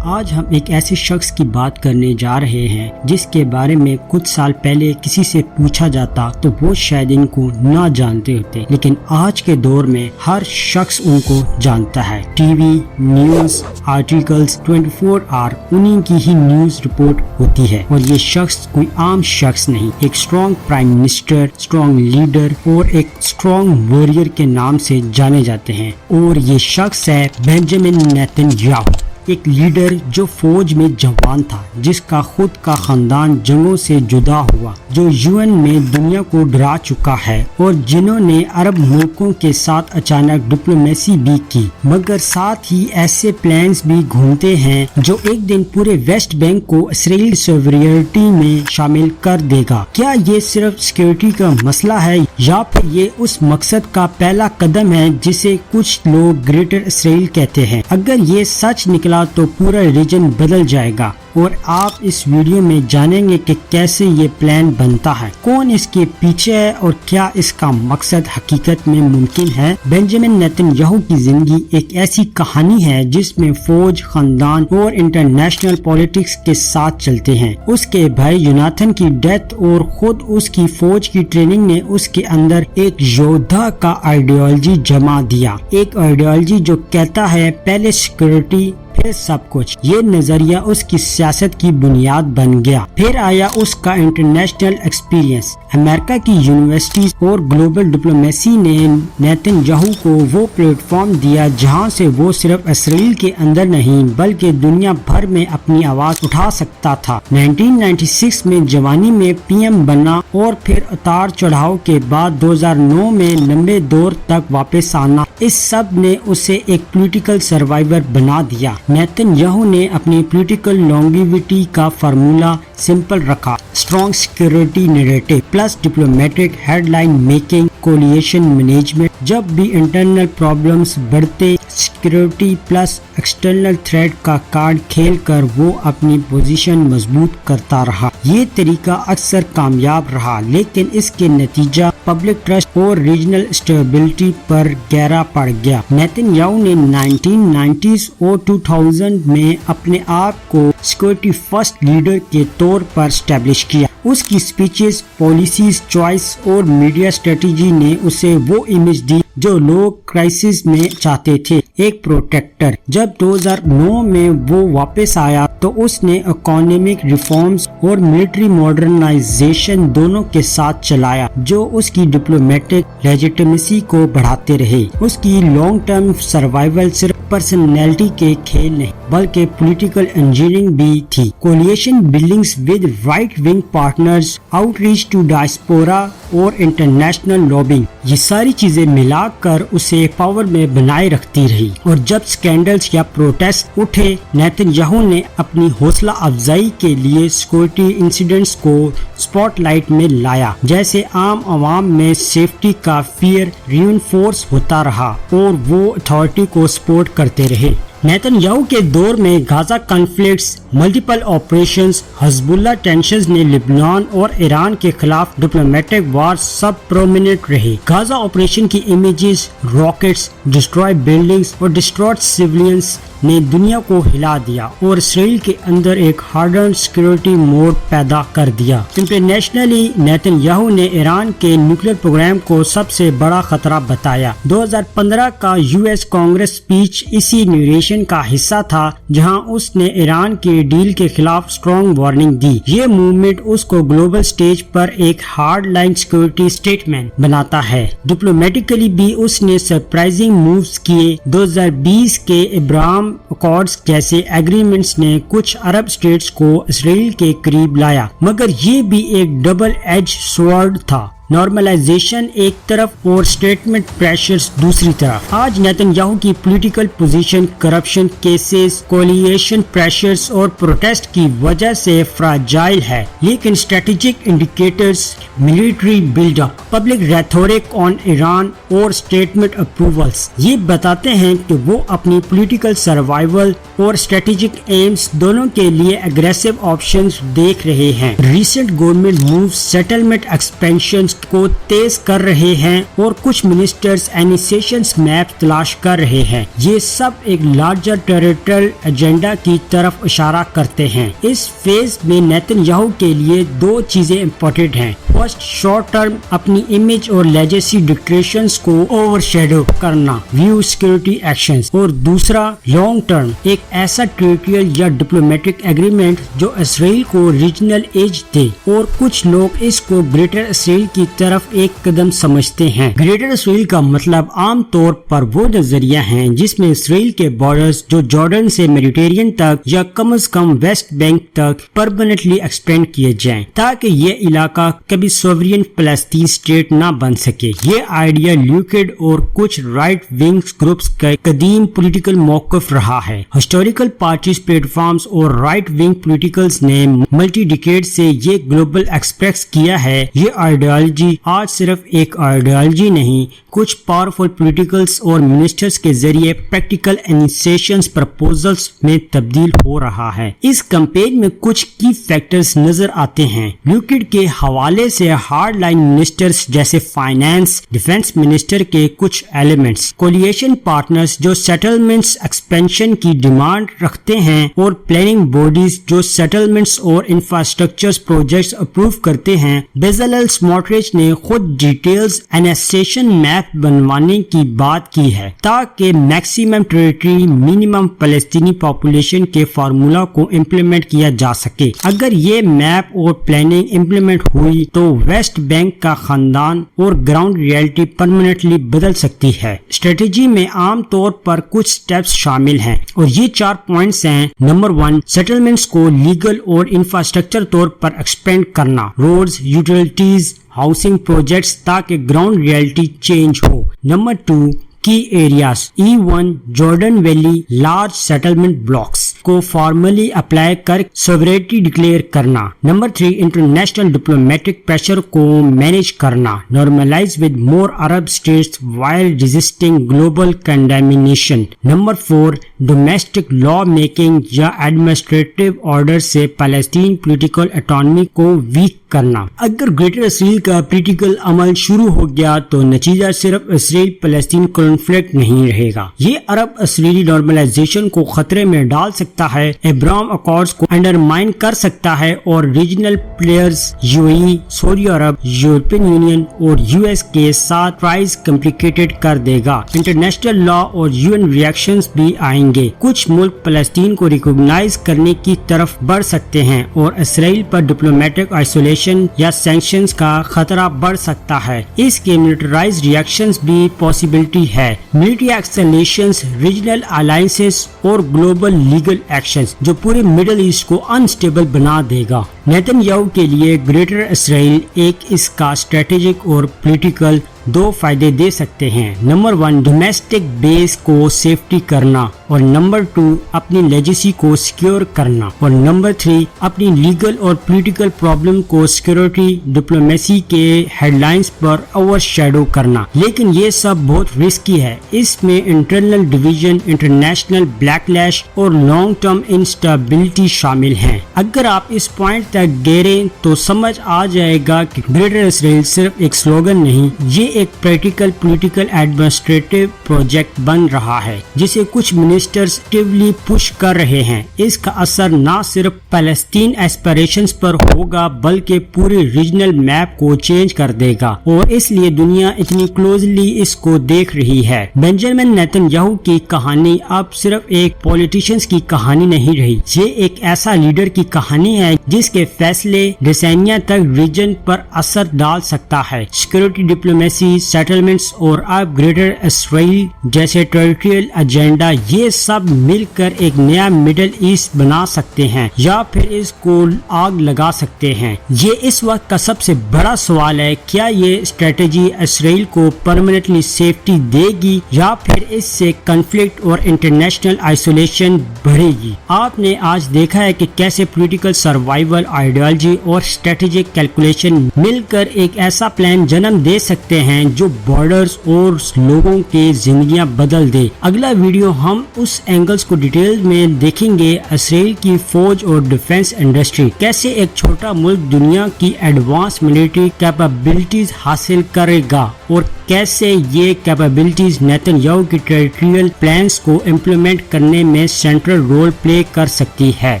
آج ہم ایک ایسے شخص کی بات کرنے جا رہے ہیں جس کے بارے میں کچھ سال پہلے کسی سے پوچھا جاتا تو وہ شاید ان کو نہ جانتے ہوتے، لیکن آج کے دور میں ہر شخص ان کو جانتا ہے۔ ٹی وی، نیوز، آرٹیکلز 24 آور انہی کی ہی نیوز رپورٹ ہوتی ہے، اور یہ شخص کوئی عام شخص نہیں، ایک strong prime minister, strong leader اور ایک اسٹرانگ واریر کے نام سے جانے جاتے ہیں، اور یہ شخص ہے بنجامن نیتن یاہو، ایک لیڈر جو فوج میں جوان تھا، جس کا خود کا خاندان جنگوں سے جدا ہوا، جو UN میں دنیا کو ڈرا چکا ہے، اور جنہوں نے عرب ملکوں کے ساتھ اچانک ڈپلومیسی بھی کی، مگر ساتھ ہی ایسے پلانز بھی گھومتے ہیں جو ایک دن پورے ویسٹ بینک کو اسرائیل سوورینٹی میں شامل کر دے گا۔ کیا یہ صرف سیکیورٹی کا مسئلہ ہے، یا پھر یہ اس مقصد کا پہلا قدم ہے جسے کچھ لوگ گریٹر اسرائیل کہتے ہیں؟ اگر یہ سچ نکلا تو پورا ریجن بدل جائے گا، اور آپ اس ویڈیو میں جانیں گے کہ کیسے یہ پلان بنتا ہے، کون اس کے پیچھے ہے، اور کیا اس کا مقصد حقیقت میں ممکن ہے۔ بنجامن نیتن یاہو کی زندگی ایک ایسی کہانی ہے جس میں فوج، خاندان اور انٹرنیشنل پالیٹکس کے ساتھ چلتے ہیں۔ اس کے بھائی یوناتھن کی ڈیتھ اور خود اس کی فوج کی ٹریننگ نے اس کے اندر ایک یودھا کا آئیڈیالوجی جما دیا، ایک آئیڈیالوجی جو کہتا ہے پہلے سیکورٹی پھر سب کچھ۔ یہ نظریہ اس کی سیاست کی بنیاد بن گیا۔ پھر آیا اس کا انٹرنیشنل ایکسپیرینس۔ امریکہ کی یونیورسٹیز اور گلوبل ڈپلومیسی نے نیتن یاہو کو وہ پلیٹ فارم دیا جہاں سے وہ صرف اسرائیل کے اندر نہیں بلکہ دنیا بھر میں اپنی آواز اٹھا سکتا تھا۔ 1996 میں جوانی میں PM بنا، اور پھر اتار چڑھاؤ کے بعد 2009 میں لمبے دور تک واپس آنا، اس سب نے اسے ایک پولیٹیکل سروائیور بنا دیا۔ نیتن یاہو نے اپنی پولیٹیکل لانگیویٹی کا فارمولا سمپل رکھا: strong security narrative plus diplomatic headline making coalition management. جب بھی انٹرنل پرابلمز بڑھتے، سیکیورٹی پلس ایکسٹرنل تھریٹ کا کارڈ کھیل کر وہ اپنی پوزیشن مضبوط کرتا رہا۔ یہ طریقہ اکثر کامیاب رہا، لیکن اس کے نتیجہ پبلک ٹرسٹ اور ریجنل اسٹیبلٹی پر گہرا پڑ گیا۔ نیتن یاہو نے 1990s اور 2000 میں اپنے آپ کو سیکورٹی فرسٹ لیڈر کے طور پر اسٹیبلش کیا۔ اس کی اسپیچز، پالیسیز، چوائس اور میڈیا اسٹریٹجی نے اسے وہ امیج دی جو لوگ کرائسس میں چاہتے تھے، ایک پروٹیکٹر۔ جب 2009 میں وہ واپس آیا تو اس نے اکانومک ریفارمز اور ملٹری ماڈرنائزیشن دونوں کے ساتھ چلایا، جو اس کی ڈپلومیٹک لیجیٹمیسی کو بڑھاتے رہے۔ اس کی لانگ ٹرم سروائیول صرف پرسنالٹی کے کھیل نہیں بلکہ پولیٹیکل انجینئرنگ بھی تھی۔ Coalition buildings with right wing partners, outreach to diaspora اور انٹرنیشنل لابنگ، یہ ساری چیزیں ملا کر اسے پاور میں بنائے رکھتی رہی۔ اور جب سکینڈلز یا پروٹیسٹ اٹھے، نیتن یاہو نے اپنی حوصلہ افزائی کے لیے سیکورٹی انسیڈنٹس کو سپاٹ لائٹ میں لایا، جیسے عام عوام میں سیفٹی کا فیئر ری انفورس ہوتا رہا اور وہ اتھارٹی کو سپورٹ کرتے رہے۔ نیتن یاہو کے دور میں غزہ کانفلکٹس، ملٹیپل آپریشنز، حزب اللہ ٹینشنز نے لبنان اور ایران کے خلاف ڈپلومیٹک وار سب پرومیننٹ رہے۔ غزہ آپریشن کی امیجز، راکٹس، ڈسٹرائے بلڈنگز اور ڈسٹرائڈ سیولینز نے دنیا کو ہلا دیا اور اسرائیل کے اندر ایک ہارڈنڈ سیکورٹی موڈ پیدا کر دیا۔ انٹرنیشنلی نیتن یاہو نے ایران کے نیوکلیئر پروگرام کو سب سے بڑا خطرہ بتایا۔ 2015 کا US کانگریس اسپیچ اسی نیریشن کا حصہ تھا، جہاں اس نے ایران کے ڈیل کے خلاف اسٹرانگ وارننگ دی۔ یہ موومنٹ اس کو گلوبل سٹیج پر ایک ہارڈ لائن سیکورٹی اسٹیٹمنٹ بناتا ہے۔ ڈپلومیٹکلی بھی اس نے سرپرائزنگ مووز کیے۔ 2020 کے ابراہیم اکارڈز جیسے ایگریمنٹس نے کچھ عرب اسٹیٹس کو اسرائیل کے قریب لایا، مگر یہ بھی ایک ڈبل ایج سورڈ تھا۔ نارملائزیشن ایک طرف اور اسٹیٹمنٹ پریشرز دوسری طرف۔ آج نیتن یاہو کی political position corruption cases, coalition pressures اور پروٹیسٹ کی وجہ سے فراجائل ہے، لیکن strategic indicators, military build up, public rhetoric on Iran اور اسٹیٹمنٹ اپروولز یہ بتاتے ہیں کہ وہ اپنی پولیٹیکل سروائیول اور اسٹریٹجک ایمز دونوں کے لیے اگریسو آپشنز دیکھ رہے ہیں۔ Recent government moves, settlement expansions کو तेज कर रहे हैं और कुछ मिनिस्टर्स एनिसेशंस मैप तलाश कर रहे हैं। ये सब एक लार्जर टेरिटोरियल एजेंडा की तरफ इशारा करते हैं। इस फेज में नेतन्याहू के लिए दो चीजें इम्पोर्टेंट हैं। फर्स्ट, शॉर्ट टर्म अपनी इमेज और लेजेसी डिक्लेरेशंस को ओवरशैडो करना, व्यू सिक्योरिटी एक्शंस, और दूसरा लॉन्ग टर्म एक ऐसा टेरिटोरियल या डिप्लोमेटिक एग्रीमेंट जो इसराइल को रीजनल एज दे। और कुछ लोग इसको ग्रेटर इसराइल की तरफ एक कदम समझते हैं। ग्रेटर इसराइल का मतलब आम तौर पर वो नजरिया है जिसमें इसराइल के बॉर्डर्स जो जॉर्डन से मेडिटेरियन तक या कम से कम वेस्ट बैंक तक परमानेंटली एक्सपेंड किए जाएं, ताकि ये इलाका कभी सोवरियन फलस्तीन स्टेट ना बन सके। ये आइडिया ल्यूकिड और कुछ राइट विंग ग्रुप्स का कदीम पॉलिटिकल मौक़िफ़ रहा है। हिस्टोरिकल पार्टीज, प्लेटफॉर्म्स और राइट विंग पॉलिटिकल्स ने मल्टी डिकेड से ये ग्लोबल एक्सप्रेस किया है। ये आइडियोलॉजी आज सिर्फ एक आइडियोलॉजी नहीं, कुछ पावरफुल पॉलिटिकल्स और मिनिस्टर्स के जरिए प्रैक्टिकल इनिशिएशंस प्रपोजल्स में तब्दील हो रहा है। इस कैंपेन में कुछ की फैक्टर्स नजर आते हैं। ल्यूकिड के हवाले से हार्ड लाइन मिनिस्टर्स जैसे फाइनेंस, डिफेंस मिनिस्टर के कुछ एलिमेंट्स, कोलिएशन पार्टनर्स जो सेटलमेंट्स एक्सपेंशन की डिमांड रखते हैं, और प्लानिंग बॉडीज जो सेटलमेंट्स और इंफ्रास्ट्रक्चर प्रोजेक्ट्स अप्रूव करते हैं। बेजलेल स्मोट्रिच ने खुद डिटेल्स एनेक्सेशन मैप बनवाने की बात की है, ताकि मैक्सिमम टेरिटरी मिनिमम पैलेस्टीनी पॉपुलेशन के फार्मूला को इम्प्लीमेंट किया जा सके। अगर ये मैप और प्लानिंग इम्प्लीमेंट हुई तो वेस्ट बैंक का खानदान और ग्राउंड रियलिटी परमानेंटली बदल सकती है। स्ट्रेटेजी में आम तौर पर कुछ स्टेप्स शामिल हैं और ये 4 पॉइंट्स हैं। नंबर 1, सेटलमेंट्स को लीगल और इंफ्रास्ट्रक्चर तौर पर एक्सपेंड करना, रोड्स, यूटिलिटीज, हाउसिंग प्रोजेक्ट्स, ताकि ग्राउंड रियलिटी चेंज हो। Number 2, key areas E1 Jordan valley large settlement blocks को फॉर्मली अप्लाई कर सोवरेनिटी डिक्लेयर करना। नंबर 3, इंटरनेशनल डिप्लोमेटिक प्रेशर को मैनेज करना, normalize with more Arab states while resisting global condemnation. Number 4, domestic law making या administrative order से Palestine political autonomy को week करना। अगर ग्रेटर इसराइल का पॉलिटिकल अमल शुरू हो गया तो नतीजा सिर्फ इसराइल पैलेस्टीन कॉन्फ्लिक्ट नहीं रहेगा, ये अरब इसराइली नॉर्मलाइजेशन को खतरे में डाल सकता है, अब्राहम अकॉर्ड्स को अंडरमाइन कर सकता है और रीजनल प्लेयर्स यूएई, सऊदी अरब, यूरोपियन यूनियन और यूएस के साथ प्राइस कॉम्प्लिकेटेड कर देगा। इंटरनेशनल लॉ और यूएन रिएक्शंस भी आएंगे। कुछ मुल्क पैलेस्टीन को रिकॉग्नाइज करने की तरफ बढ़ सकते हैं और इसराइल पर डिप्लोमेटिक आइसोलेशन या सैंक्शंस का खतरा बढ़ सकता है। इसके मिलिटराइज्ड रिएक्शंस भी पॉसिबिलिटी है। मिलिट्री एक्सलेशंस, रीजनल अलायंसेस और ग्लोबल लीगल एक्शंस जो पूरे मिडिल ईस्ट को अनस्टेबल बना देगा। नेतन्याहू के लिए ग्रेटर इसराइल एक इसका स्ट्रेटेजिक और पॉलिटिकल 2 फायदे दे सकते हैं। नंबर 1, डोमेस्टिक बेस को सेफ्टी करना, और नंबर 2, अपनी लेजेसी को सिक्योर करना, और नंबर 3, अपनी लीगल और पॉलिटिकल प्रॉब्लम को सिक्योरिटी डिप्लोमेसी के हेडलाइंस पर ओवरशैडो करना। लेकिन ये सब बहुत रिस्की है। इसमें इंटरनल डिवीजन, इंटरनेशनल बैकलैश और लॉन्ग टर्म इंस्टेबिलिटी शामिल हैं। अगर आप इस पॉइंट तक गहरे तो समझ आ जाएगा कि ग्रेटर इसराइल सिर्फ एक स्लोगन नहीं, ये एक प्रैक्टिकल पॉलिटिकल एडमिनिस्ट्रेटिव प्रोजेक्ट बन रहा है जिसे कुछ मिनिस्टर्स एक्टिवली पुश कर रहे हैं। इसका असर न सिर्फ पैलेस्टीन एस्पिरेशंस पर होगा बल्कि पूरे रीजनल मैप को चेंज कर देगा, और इसलिए दुनिया इतनी क्लोजली इसको देख रही है। बेंजामिन नेतन्याहू की कहानी अब सिर्फ एक पॉलिटिशियंस की कहानी नहीं रही, ये एक ऐसा लीडर की कहानी है जिसके फैसले डिसेनिया तक रीजन पर असर डाल सकता है। सिक्योरिटी, डिप्लोमेसी, सेटलमेंट्स और अब ग्रेटर इसराइल जैसे टेरिटोरियल एजेंडा, ये सब मिलकर एक नया मिडिल ईस्ट बना सकते हैं या फिर इसको आग लगा सकते हैं। ये इस वक्त का सबसे बड़ा सवाल है, क्या ये स्ट्रेटेजी इसराइल को परमानेंटली सेफ्टी देगी या फिर इससे कॉन्फ्लिक्ट और इंटरनेशनल आइसोलेशन बढ़ेगी। आपने आज देखा है कि कैसे पॉलिटिकल सर्वाइवल, आइडियोलॉजी और स्ट्रेटेजिक कैलकुलेशन मिलकर एक ऐसा प्लान जन्म दे सकते हैं जो बॉर्डर्स और लोगों की जिंदगियां बदल दे। अगला वीडियो हम उस एंगल्स को डिटेल में देखेंगे। इसराइल की फौज और डिफेंस इंडस्ट्री, कैसे एक छोटा मुल्क दुनिया की एडवांस मिलिट्री कैपेबिलिटीज हासिल करेगा और कैसे ये कैपेबिलिटीज नेतन्याहू की टेरिटोरियल प्लान्स को इम्प्लीमेंट करने में सेंट्रल रोल प्ले कर सकती है।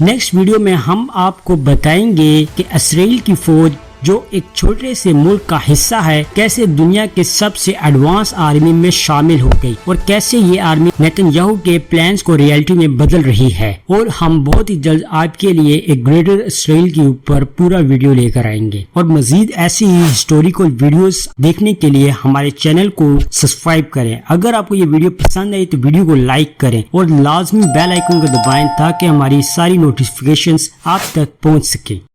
नेक्स्ट वीडियो में हम आपको बताएंगे कि इसराइल की फौज जो एक छोटे से मुल्क का हिस्सा है कैसे दुनिया के सबसे एडवांस आर्मी में शामिल हो गई और कैसे ये आर्मी नेतन्याहू के प्लान्स को रियलिटी में बदल रही है। और हम बहुत ही जल्द आपके लिए एक ग्रेटर इसराइल के ऊपर पूरा वीडियो लेकर आएंगे। और मजीद ऐसी ही हिस्टोरिकल वीडियोस देखने के लिए हमारे चैनल को सब्सक्राइब करें। अगर आपको ये वीडियो पसंद आई तो वीडियो को लाइक करें और लाजमी बेल आइकन को दबाएं ताकि हमारी सारी नोटिफिकेशंस आप तक पहुंच सके।